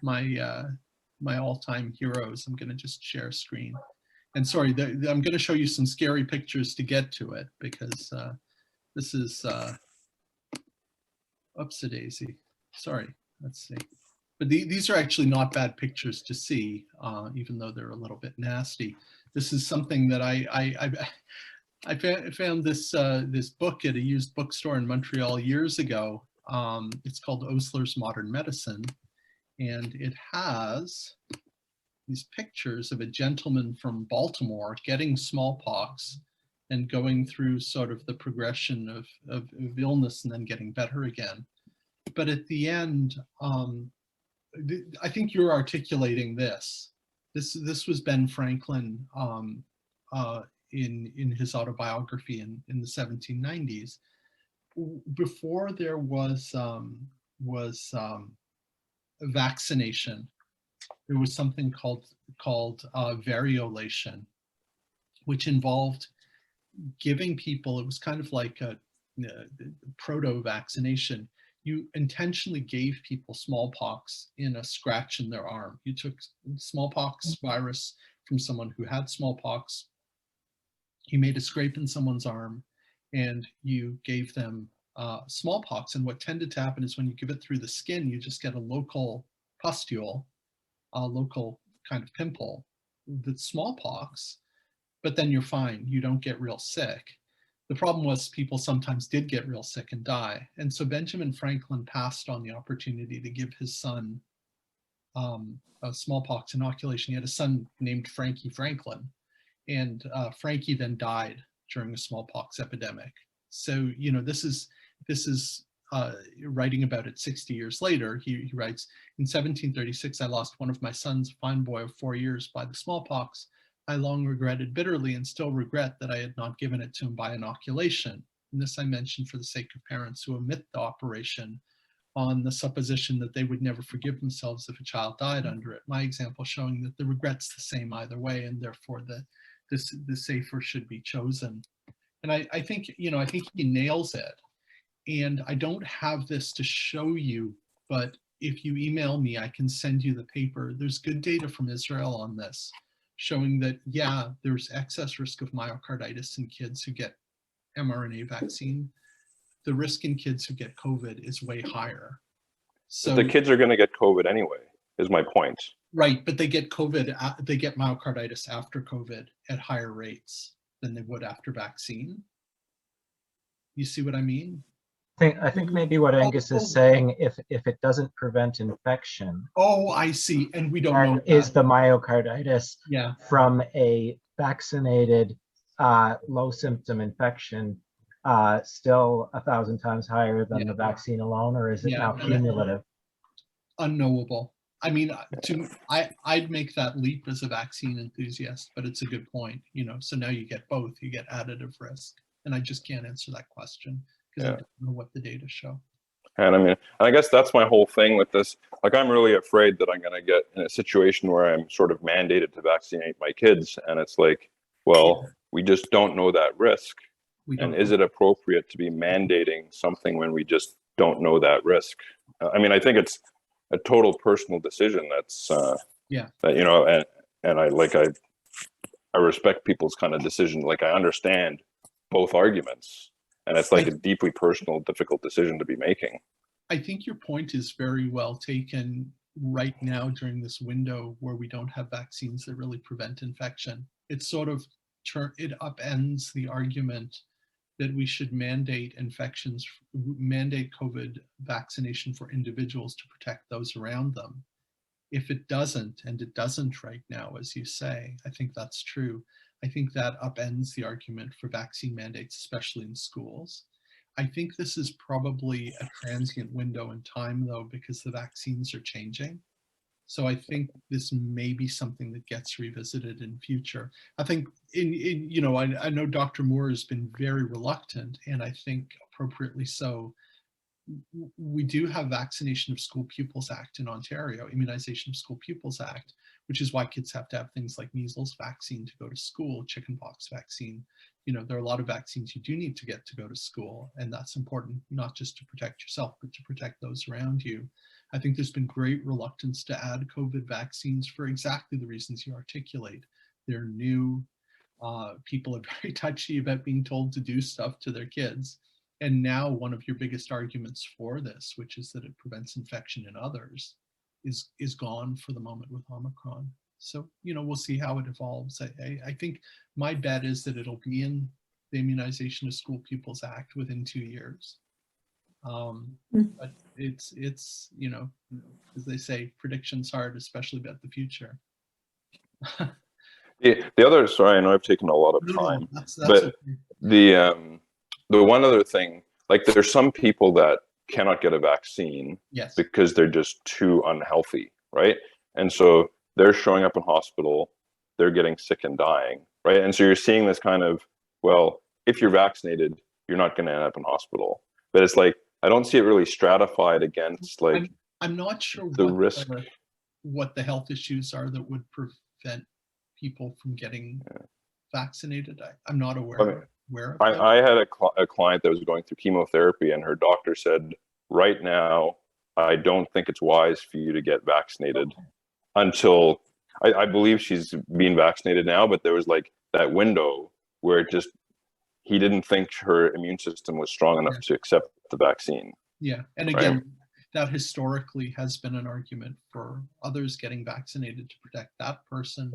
my my all-time heroes. I'm going to just share screen. And sorry, I'm going to show you some scary pictures to get to it, because this is upsie-daisy. Sorry, let's see. But these are actually not bad pictures to see, even though they're a little bit nasty. This is something that I found this this book at a used bookstore in Montreal years ago. It's called Osler's Modern Medicine, and it has these pictures of a gentleman from Baltimore getting smallpox and going through sort of the progression of illness and then getting better again. But at the end, I think you're articulating this. This was Ben Franklin in his autobiography in the 1790s. Before there was vaccination, there was something called variolation, which involved giving people, it was kind of like a proto-vaccination. You intentionally gave people smallpox in a scratch in their arm. You took smallpox virus from someone who had smallpox, you made a scrape in someone's arm, and you gave them smallpox. And what tended to happen is when you give it through the skin, you just get a local pustule, a local kind of pimple that's smallpox, but then you're fine. You don't get real sick. The problem was people sometimes did get real sick and die. And so Benjamin Franklin passed on the opportunity to give his son a smallpox inoculation. He had a son named Frankie Franklin, and Frankie then died during a smallpox epidemic. So, you know, this is writing about it 60 years later. He writes, in 1736, I lost one of my sons, a fine boy of 4 years, by the smallpox. I long regretted bitterly and still regret that I had not given it to him by inoculation. And this I mention for the sake of parents who omit the operation on the supposition that they would never forgive themselves if a child died under it. My example showing that the regret's the same either way, and therefore the safer should be chosen. And I think, you know, I think he nails it. And I don't have this to show you, but if you email me, I can send you the paper. There's good data from Israel on this, showing that, yeah, there's excess risk of myocarditis in kids who get mRNA vaccine. The risk in kids who get COVID is way higher. So the kids are going to get COVID anyway, is my point. Right, but they get COVID, they get myocarditis after COVID at higher rates than they would after vaccine. You see what I mean? I think maybe what Angus is saying, if it doesn't prevent infection. Oh, I see. And we don't know. Is the myocarditis from a vaccinated low symptom infection still 1,000 times higher than the vaccine alone, or is it now cumulative? Unknowable. I mean, I'd make that leap as a vaccine enthusiast, but it's a good point. You know, so now you get both. You get additive risk, and I just can't answer that question because I don't know what the data show. And I mean, I guess that's my whole thing with this. Like, I'm really afraid that I'm going to get in a situation where I'm sort of mandated to vaccinate my kids, and it's like, well, we just don't know that risk. And is it appropriate to be mandating something when we just don't know that risk? I mean, I think it's a total personal decision. That's that, you know, and I respect people's kind of decision. Like, I understand both arguments, and it's like a deeply personal, difficult decision to be making. I think your point is very well taken right now during this window where we don't have vaccines that really prevent infection. It sort of it upends the argument that we should mandate COVID vaccination for individuals to protect those around them. If it doesn't, and it doesn't right now, as you say, I think that's true. I think that upends the argument for vaccine mandates, especially in schools. I think this is probably a transient window in time, though, because the vaccines are changing. So I think this may be something that gets revisited in future. I think, I know Dr. Moore has been very reluctant, and I think appropriately so. We do have Vaccination of School Pupils Act in Ontario, Immunization of School Pupils Act, which is why kids have to have things like measles vaccine to go to school, chickenpox vaccine. There are a lot of vaccines you do need to get to go to school, and that's important, not just to protect yourself, but to protect those around you. I think there's been great reluctance to add COVID vaccines for exactly the reasons you articulate. They're new. People are very touchy about being told to do stuff to their kids. And now one of your biggest arguments for this, which is that it prevents infection in others, is gone for the moment with Omicron. So, we'll see how it evolves. I think my bet is that it'll be in the Immunization of School Pupils Act within 2 years. But it's as they say, prediction's hard, especially about the future. The other, sorry, I know I've taken a lot of time, but okay. The one other thing, like there's some people that cannot get a vaccine because they're just too unhealthy, right? And so they're showing up in hospital, they're getting sick and dying, right? And so you're seeing this kind of, well, if you're vaccinated, you're not going to end up in hospital. But it's like, I don't see it really stratified against like I'm not sure the risk. What the health issues are that would prevent people from getting vaccinated. I'm not aware of that. I had a client that was going through chemotherapy, and her doctor said, right now, I don't think it's wise for you to get vaccinated until, I believe she's being vaccinated now, but there was like that window where he didn't think her immune system was strong enough to accept the vaccine. Yeah, and again, that historically has been an argument for others getting vaccinated to protect that person.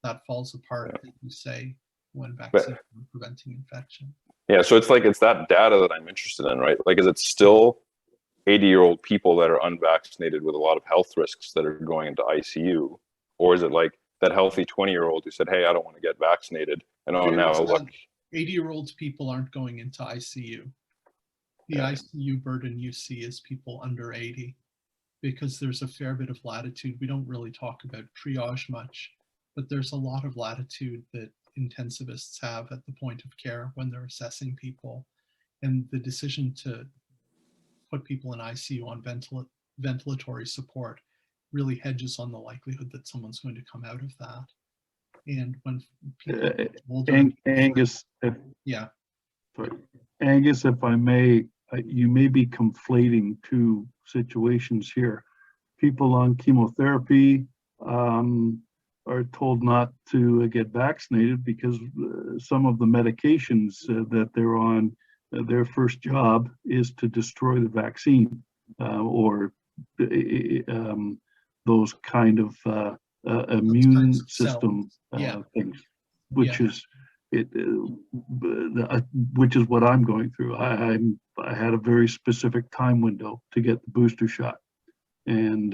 That falls apart, as you say, when vaccines are preventing infection. Yeah, so it's that data that I'm interested in, right? Like, is it still 80-year-old people that are unvaccinated with a lot of health risks that are going into ICU? Or is it like that healthy 20-year-old who said, hey, I don't want to get vaccinated, and now look. 80-year-old people aren't going into ICU. The ICU burden you see is people under 80, because there's a fair bit of latitude. We don't really talk about triage much, but there's a lot of latitude that intensivists have at the point of care when they're assessing people. And the decision to put people in ICU on ventilatory support really hedges on the likelihood that someone's going to come out of that. And when people Angus, Angus, if I may, you may be conflating two situations here. People on chemotherapy are told not to get vaccinated because some of the medications that they're on, their first job is to destroy the vaccine or those kind of immune system things, which is which is what I'm going through. I had a very specific time window to get the booster shot, and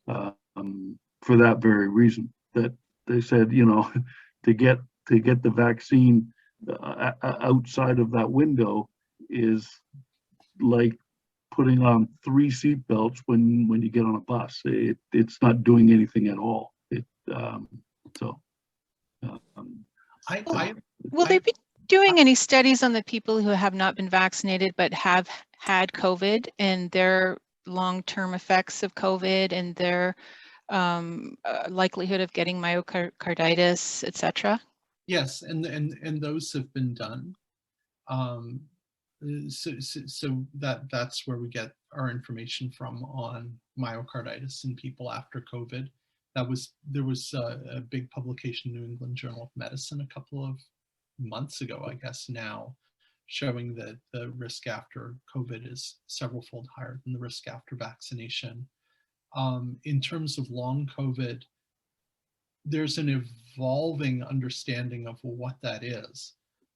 for that very reason, that they said, to get the vaccine outside of that window is like putting on 3 seatbelts when you get on a bus. It's not doing anything at all. Will they be doing any studies on the people who have not been vaccinated but have had COVID and their long-term effects of COVID and their likelihood of getting myocarditis, etc.? Yes, and those have been done. So that's where we get our information from on myocarditis in people after COVID. There was a big publication, New England Journal of Medicine, a couple of months ago, I guess now, showing that the risk after COVID is several-fold higher than the risk after vaccination. In terms of long COVID, there's an evolving understanding of what that is.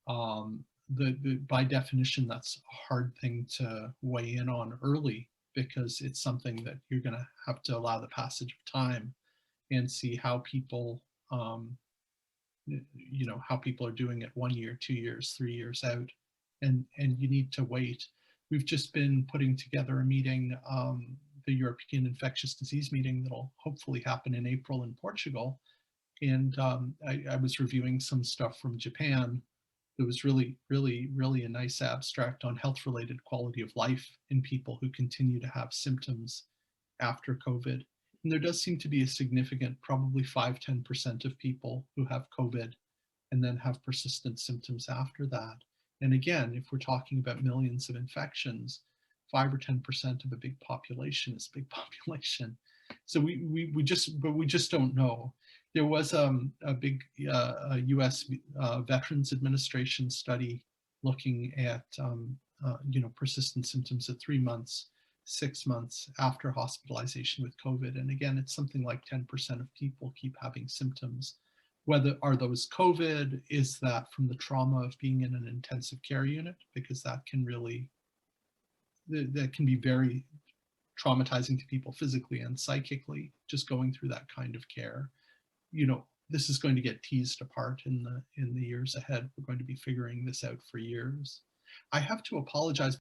By definition, that's a hard thing to weigh in on early, because it's something that you're going to have to allow the passage of time and see how people you know, how people are doing it 1 year, 2 years, 3 years out, and you need to wait. We've just been putting together a meeting, the European Infectious Disease meeting that'll hopefully happen in April in Portugal. And I was reviewing some stuff from Japan. There was really a nice abstract on health-related quality of life in people who continue to have symptoms after COVID. And there does seem to be a significant, probably 5–10% of people who have COVID and then have persistent symptoms after that. And again, if we're talking about millions of infections, 5 or 10% of a big population is a big population. So we just don't know. There was a big US Veterans Administration study looking at you know, persistent symptoms at 3 months, 6 months after hospitalization with COVID. And again, it's something like 10% of people keep having symptoms. Whether are those COVID, is that from the trauma of being in an intensive care unit? Because that can really, that can be very traumatizing to people physically and psychically, just going through that kind of care. You know, this is going to get teased apart in the years ahead. We're going to be figuring this out for years. I have to apologize.